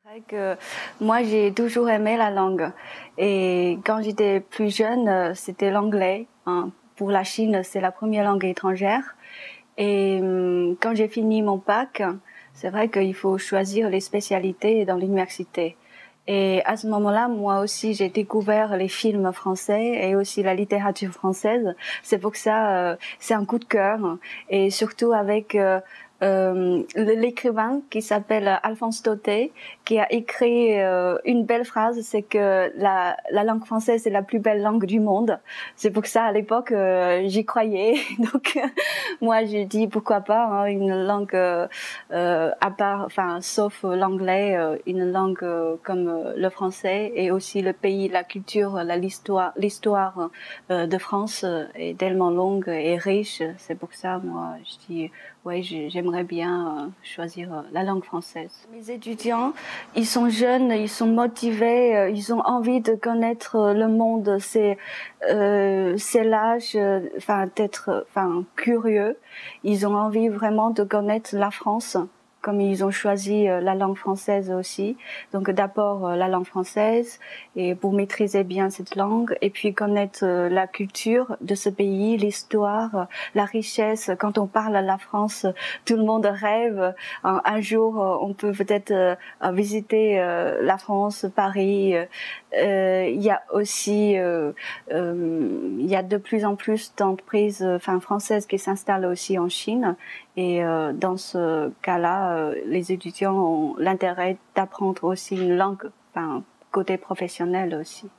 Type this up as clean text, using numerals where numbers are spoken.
C'est vrai que moi, j'ai toujours aimé la langue. Et quand j'étais plus jeune, c'était l'anglais, hein. Pour la Chine, c'est la première langue étrangère. Et quand j'ai fini mon bac, c'est vrai qu'il faut choisir les spécialités dans l'université. Et à ce moment-là, moi aussi, j'ai découvert les films français et aussi la littérature française. C'est pour ça, c'est un coup de cœur. Et surtout avec l'écrivain qui s'appelle Alphonse Daudet, qui a écrit une belle phrase, c'est que la langue française est la plus belle langue du monde. C'est pour ça, à l'époque, j'y croyais. Donc, moi, j'ai dit pourquoi pas, hein, une langue à part, enfin, sauf l'anglais, une langue comme le français, et aussi le pays, la culture, l'histoire de France est tellement longue et riche. C'est pour ça, moi, je dis, ouais, j'aimerais bien choisir la langue française. Mes étudiants, ils sont jeunes, ils sont motivés, ils ont envie de connaître le monde. C'est l'âge, enfin, d'être, enfin, curieux. Ils ont envie vraiment de connaître la France, comme ils ont choisi la langue française aussi. Donc d'abord la langue française, et pour maîtriser bien cette langue, et puis connaître la culture de ce pays, l'histoire, la richesse. Quand on parle à la France, tout le monde rêve. Un jour, on peut peut-être visiter la France, Paris. Il y a aussi, il y a de plus en plus d'entreprises, enfin, françaises qui s'installent aussi en Chine. Et dans ce cas-là, les étudiants ont l'intérêt d'apprendre aussi une langue, enfin, côté professionnel aussi.